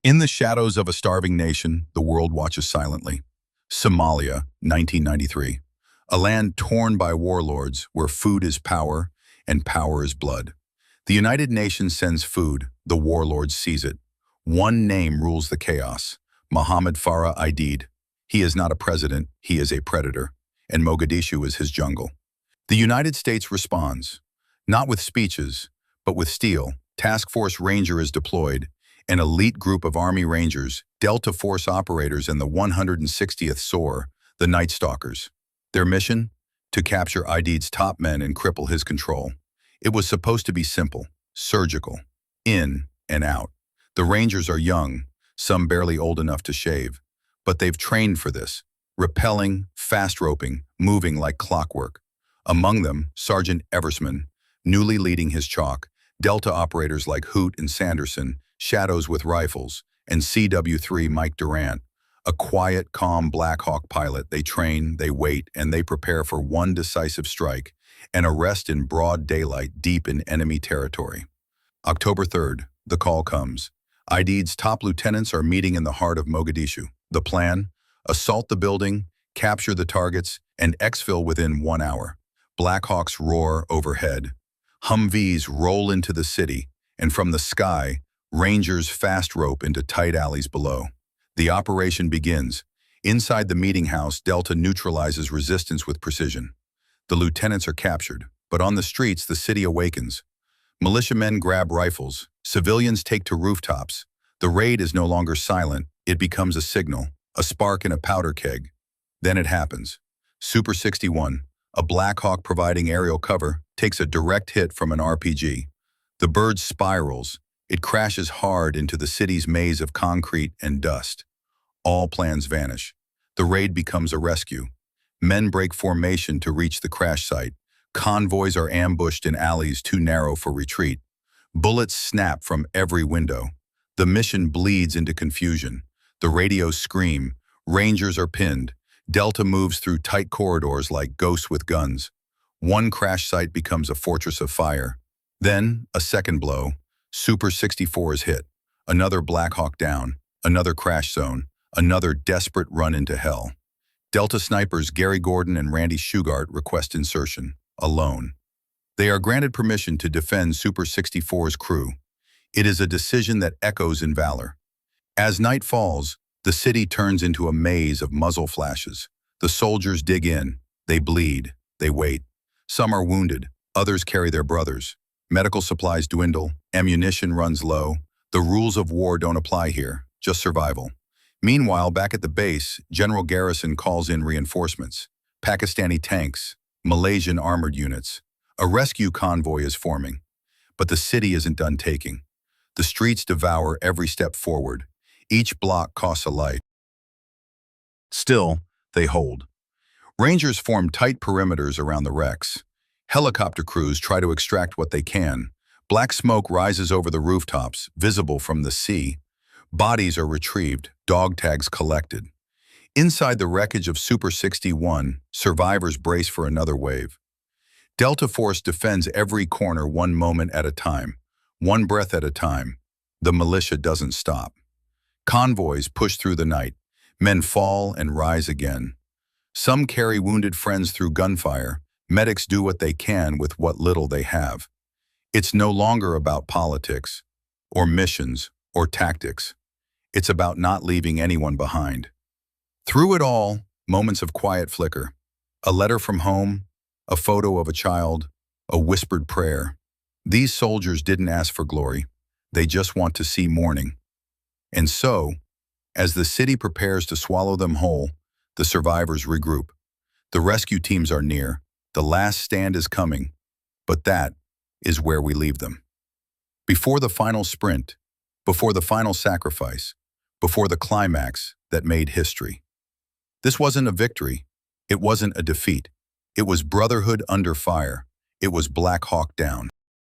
In the shadows of a starving nation, the world watches silently. Somalia, 1993. A land torn by warlords where food is power and power is blood. The United Nations sends food, the warlords seize it. One name rules the chaos, Mohammed Farah Aidid. He is not a president, he is a predator, and Mogadishu is his jungle. The United States responds, not with speeches, but with steel. Task Force Ranger is deployed, an elite group of Army Rangers, Delta Force operators, and the 160th SOAR, the Night Stalkers. Their mission? To capture Aidid's top men and cripple his control. It was supposed to be simple, surgical, in and out. The Rangers are young, some barely old enough to shave, but they've trained for this, rappelling, fast roping, moving like clockwork. Among them, Sergeant Eversman, newly leading his chalk, Delta operators like Hoot and Sanderson, Shadows with rifles, and CW3 Mike Durant, a quiet, calm Black Hawk pilot. They train, they wait, and they prepare for one decisive strike, an arrest in broad daylight deep in enemy territory. October 3rd, the call comes. Aidid's top lieutenants are meeting in the heart of Mogadishu. The plan? Assault the building, capture the targets, and exfil within 1 hour. Black Hawks roar overhead. Humvees roll into the city, and from the sky, Rangers fast rope into tight alleys below. The operation begins. Inside the meeting house, Delta neutralizes resistance with precision. The lieutenants are captured, but on the streets, the city awakens. Militiamen grab rifles. Civilians take to rooftops. The raid is no longer silent. It becomes a signal, a spark in a powder keg. Then it happens. Super 61, a Black Hawk providing aerial cover, takes a direct hit from an RPG. The bird spirals. It crashes hard into the city's maze of concrete and dust. All plans vanish. The raid becomes a rescue. Men break formation to reach the crash site. Convoys are ambushed in alleys too narrow for retreat. Bullets snap from every window. The mission bleeds into confusion. The radios scream. Rangers are pinned. Delta moves through tight corridors like ghosts with guns. One crash site becomes a fortress of fire. Then, a second blow. Super 64 is hit. Another Black Hawk down. Another crash zone. Another desperate run into hell. Delta snipers Gary Gordon and Randy Shugart request insertion, alone. They are granted permission to defend Super 64's crew. It is a decision that echoes in valor. As night falls, the city turns into a maze of muzzle flashes. The soldiers dig in. They bleed. They wait. Some are wounded. Others carry their brothers. Medical supplies dwindle. Ammunition runs low. The rules of war don't apply here, just survival. Meanwhile, back at the base, General Garrison calls in reinforcements. Pakistani tanks, Malaysian armored units. A rescue convoy is forming. But the city isn't done taking. The streets devour every step forward. Each block costs a life. Still, they hold. Rangers form tight perimeters around the wrecks. Helicopter crews try to extract what they can. Black smoke rises over the rooftops, visible from the sea. Bodies are retrieved, dog tags collected. Inside the wreckage of Super 61, survivors brace for another wave. Delta Force defends every corner one moment at a time, one breath at a time. The militia doesn't stop. Convoys push through the night. Men fall and rise again. Some carry wounded friends through gunfire. Medics do what they can with what little they have. It's no longer about politics, or missions, or tactics. It's about not leaving anyone behind. Through it all, moments of quiet flicker. A letter from home, a photo of a child, a whispered prayer. These soldiers didn't ask for glory. They just want to see morning. And so, as the city prepares to swallow them whole, the survivors regroup. The rescue teams are near. The last stand is coming. But that is where we leave them. Before the final sprint, before the final sacrifice, before the climax that made history. This wasn't a victory. It wasn't a defeat. It was brotherhood under fire. It was Black Hawk down.